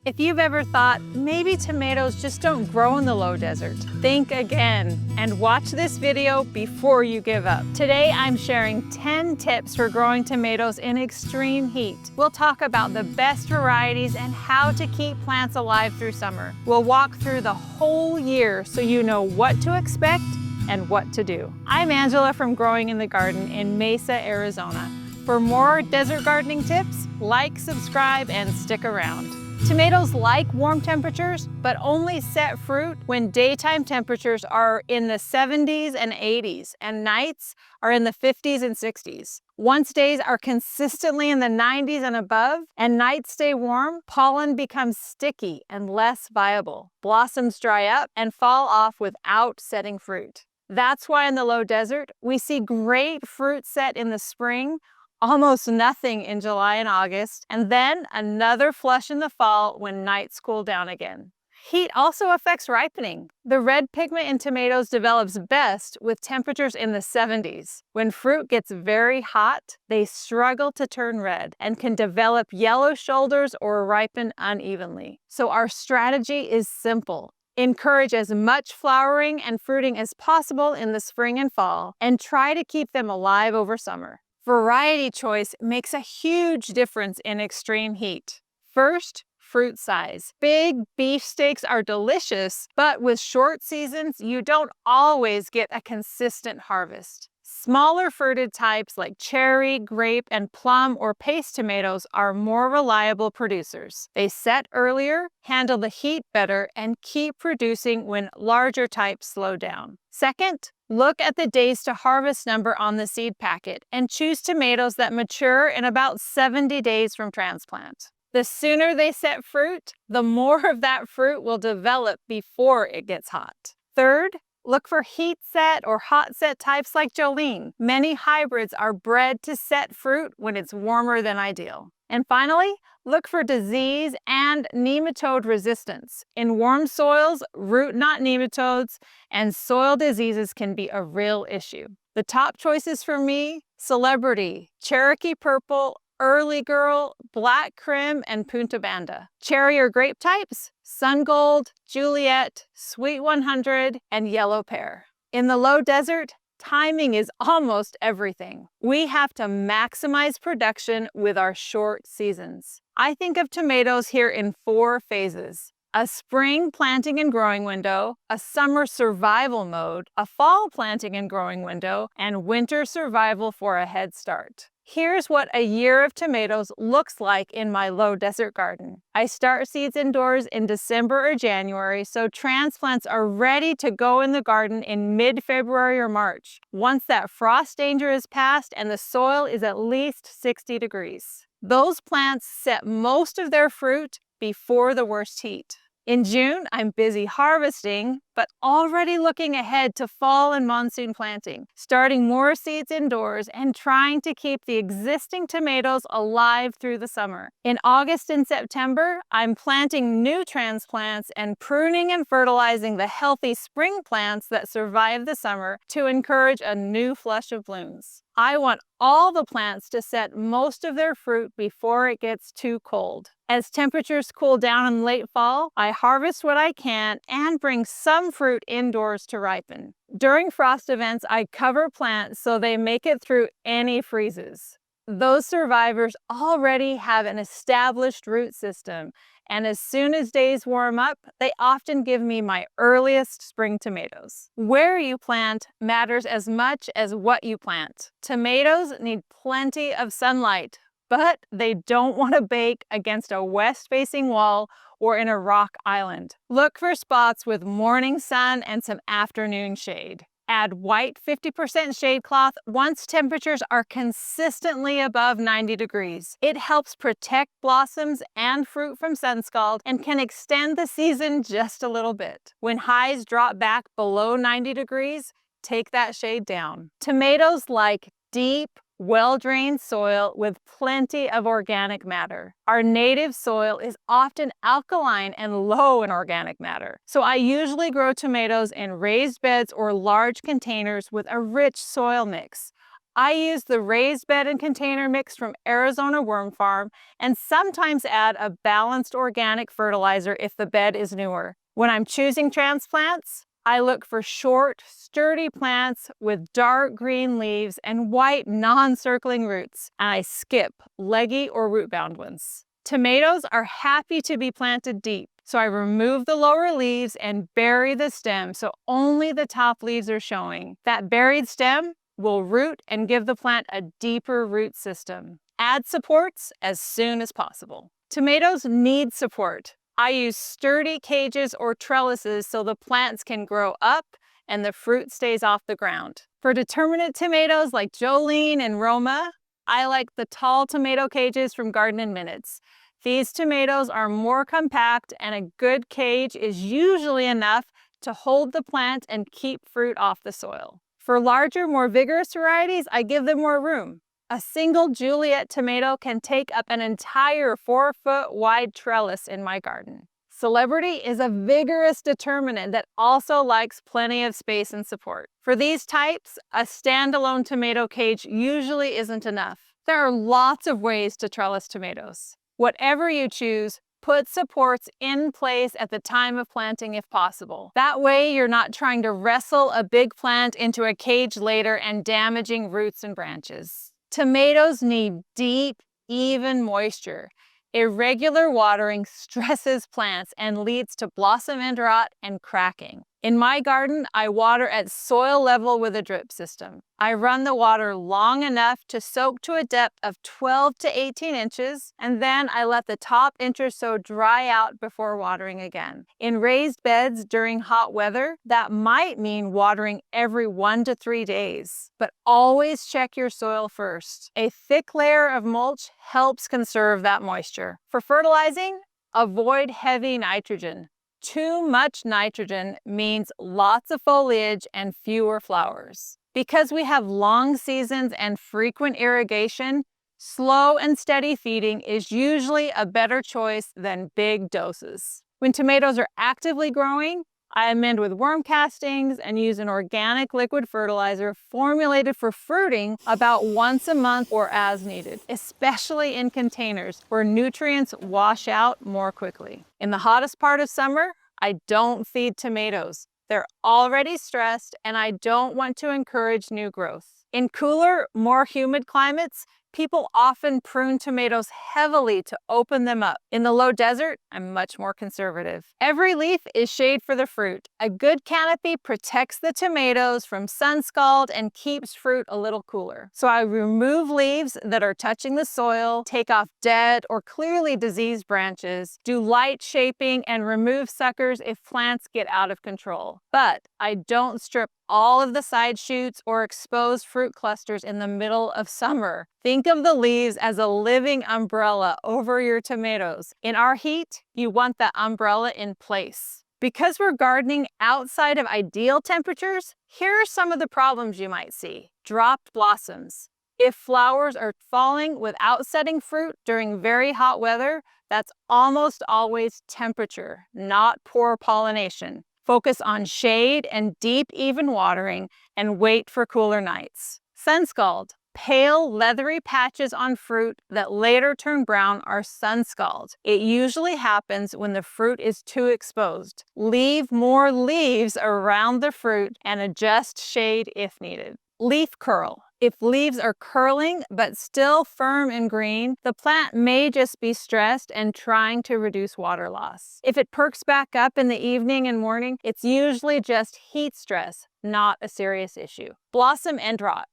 If you've ever thought maybe tomatoes just don't grow in the low desert, think again and watch this video before you give up. Today I'm sharing 10 tips for growing tomatoes in extreme heat. We'll talk about the best varieties and how to keep plants alive through summer. We'll walk through the whole year so you know what to expect and what to do. I'm Angela from Growing in the Garden in Mesa, Arizona. For more desert gardening tips, like, subscribe, and stick around. Tomatoes like warm temperatures, but only set fruit when daytime temperatures are in the 70s and 80s, and nights are in the 50s and 60s. Once days are consistently in the 90s and above, and nights stay warm, pollen becomes sticky and less viable. Blossoms dry up and fall off without setting fruit. That's why in the low desert, we see great fruit set in the spring, almost nothing in July and August, and then another flush in the fall when nights cool down again. Heat also affects ripening. The red pigment in tomatoes develops best with temperatures in the 70s. When fruit gets very hot, they struggle to turn red and can develop yellow shoulders or ripen unevenly. So our strategy is simple. Encourage as much flowering and fruiting as possible in the spring and fall, and try to keep them alive over summer. Variety choice makes a huge difference in extreme heat. First, fruit size. Big beef steaks are delicious, but with short seasons, you don't always get a consistent harvest. Smaller fruited types like cherry, grape, and plum or paste tomatoes are more reliable producers. They set earlier, handle the heat better, and keep producing when larger types slow down. Second, look at the days to harvest number on the seed packet and choose tomatoes that mature in about 70 days from transplant. The sooner they set fruit, the more of that fruit will develop before it gets hot. Third, look for heat set or hot set types like Jolene. Many hybrids are bred to set fruit when it's warmer than ideal. And finally, look for disease and nematode resistance. In warm soils, root knot nematodes and soil diseases can be a real issue. The top choices for me: Celebrity, Cherokee Purple, Early Girl, Black Crim, and Punta Banda. Cherry or grape types: Sun Gold, Juliet, Sweet 100, and Yellow Pear. In the low desert, timing is almost everything. We have to maximize production with our short seasons. I think of tomatoes here in 4 phases: a spring planting and growing window, a summer survival mode, a fall planting and growing window, and winter survival for a head start. Here's what a year of tomatoes looks like in my low desert garden. I start seeds indoors in December or January, so transplants are ready to go in the garden in mid-February or March, once that frost danger is past and the soil is at least 60 degrees. Those plants set most of their fruit before the worst heat. In June, I'm busy harvesting, but already looking ahead to fall and monsoon planting, starting more seeds indoors and trying to keep the existing tomatoes alive through the summer. In August and September, I'm planting new transplants and pruning and fertilizing the healthy spring plants that survive the summer to encourage a new flush of blooms. I want all the plants to set most of their fruit before it gets too cold. As temperatures cool down in late fall, I harvest what I can and bring some fruit indoors to ripen. During frost events, I cover plants so they make it through any freezes. Those survivors already have an established root system, and as soon as days warm up, they often give me my earliest spring tomatoes. Where you plant matters as much as what you plant. Tomatoes need plenty of sunlight, but they don't want to bake against a west-facing wall or in a rock island. Look for spots with morning sun and some afternoon shade. Add white 50% shade cloth once temperatures are consistently above 90 degrees. It helps protect blossoms and fruit from sun scald and can extend the season just a little bit. When highs drop back below 90 degrees, take that shade down. Tomatoes like deep, well-drained soil with plenty of organic matter. Our native soil is often alkaline and low in organic matter, so I usually grow tomatoes in raised beds or large containers with a rich soil mix. I use the raised bed and container mix from Arizona Worm Farm and sometimes add a balanced organic fertilizer if the bed is newer. When I'm choosing transplants, I look for short, sturdy plants with dark green leaves and white non-circling roots, and I skip leggy or root-bound ones. Tomatoes are happy to be planted deep, so I remove the lower leaves and bury the stem so only the top leaves are showing. That buried stem will root and give the plant a deeper root system. Add supports as soon as possible. Tomatoes need support. I use sturdy cages or trellises so the plants can grow up and the fruit stays off the ground. For determinate tomatoes like Jolene and Roma, I like the tall tomato cages from Garden in Minutes. These tomatoes are more compact and a good cage is usually enough to hold the plant and keep fruit off the soil. For larger, more vigorous varieties, I give them more room. A single Juliet tomato can take up an entire 4-foot wide trellis in my garden. Celebrity is a vigorous determinant that also likes plenty of space and support. For these types, a standalone tomato cage usually isn't enough. There are lots of ways to trellis tomatoes. Whatever you choose, put supports in place at the time of planting if possible. That way you're not trying to wrestle a big plant into a cage later and damaging roots and branches. Tomatoes need deep, even moisture. Irregular watering stresses plants and leads to blossom end rot and cracking. In my garden, I water at soil level with a drip system. I run the water long enough to soak to a depth of 12 to 18 inches, and then I let the top inch or so dry out before watering again. In raised beds during hot weather, that might mean watering every 1 to 3 days. But always check your soil first. A thick layer of mulch helps conserve that moisture. For fertilizing, avoid heavy nitrogen. Too much nitrogen means lots of foliage and fewer flowers. Because we have long seasons and frequent irrigation, slow and steady feeding is usually a better choice than big doses. When tomatoes are actively growing, I amend with worm castings and use an organic liquid fertilizer formulated for fruiting about once a month or as needed, especially in containers where nutrients wash out more quickly. In the hottest part of summer, I don't feed tomatoes. They're already stressed and I don't want to encourage new growth. In cooler, more humid climates, people often prune tomatoes heavily to open them up. In the low desert, I'm much more conservative. Every leaf is shade for the fruit. A good canopy protects the tomatoes from sun scald and keeps fruit a little cooler. So I remove leaves that are touching the soil, take off dead or clearly diseased branches, do light shaping, and remove suckers if plants get out of control. But I don't strip all of the side shoots or expose fruit clusters in the middle of summer. Think of the leaves as a living umbrella over your tomatoes. In our heat, you want that umbrella in place. Because we're gardening outside of ideal temperatures, here are some of the problems you might see. Dropped blossoms. If flowers are falling without setting fruit during very hot weather, that's almost always temperature, not poor pollination. Focus on shade and deep, even watering, and wait for cooler nights. Sun scald. Pale, leathery patches on fruit that later turn brown are sun scald. It usually happens when the fruit is too exposed. Leave more leaves around the fruit and adjust shade if needed. Leaf curl. If leaves are curling but still firm and green, the plant may just be stressed and trying to reduce water loss. If it perks back up in the evening and morning, it's usually just heat stress, not a serious issue. Blossom end rot.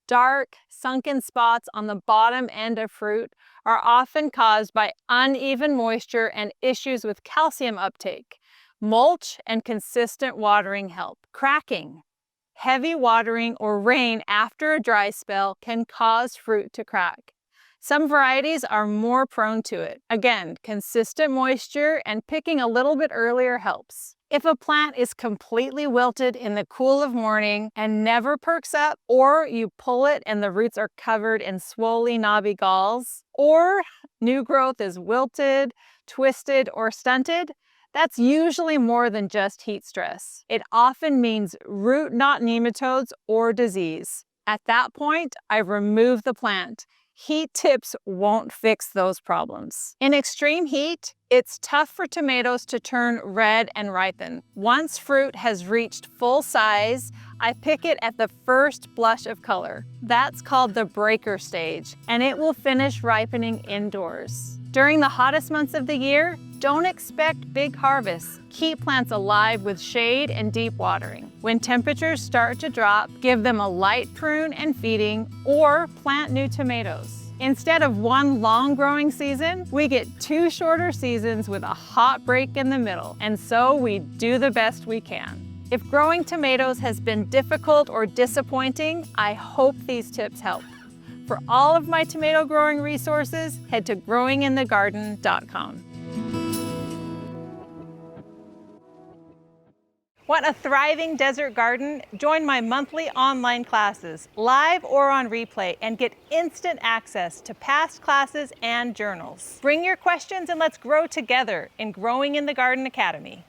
Dark, sunken spots on the bottom end of fruit are often caused by uneven moisture and issues with calcium uptake. Mulch and consistent watering help. Cracking. Heavy watering or rain after a dry spell can cause fruit to crack. Some varieties are more prone to it. Again, consistent moisture and picking a little bit earlier helps. If a plant is completely wilted in the cool of morning and never perks up, or you pull it and the roots are covered in swollen, knobby galls, or new growth is wilted, twisted, or stunted, that's usually more than just heat stress. It often means root knot nematodes or disease. At that point, I remove the plant. Heat tips won't fix those problems. In extreme heat, it's tough for tomatoes to turn red and ripen. Once fruit has reached full size, I pick it at the first blush of color. That's called the breaker stage, and it will finish ripening indoors. During the hottest months of the year, don't expect big harvests. Keep plants alive with shade and deep watering. When temperatures start to drop, give them a light prune and feeding, or plant new tomatoes. Instead of one long growing season, we get 2 shorter seasons with a hot break in the middle, and so we do the best we can. If growing tomatoes has been difficult or disappointing, I hope these tips help. For all of my tomato growing resources, head to growinginthegarden.com. Want a thriving desert garden? Join my monthly online classes, live or on replay, and get instant access to past classes and journals. Bring your questions and let's grow together in Growing in the Garden Academy.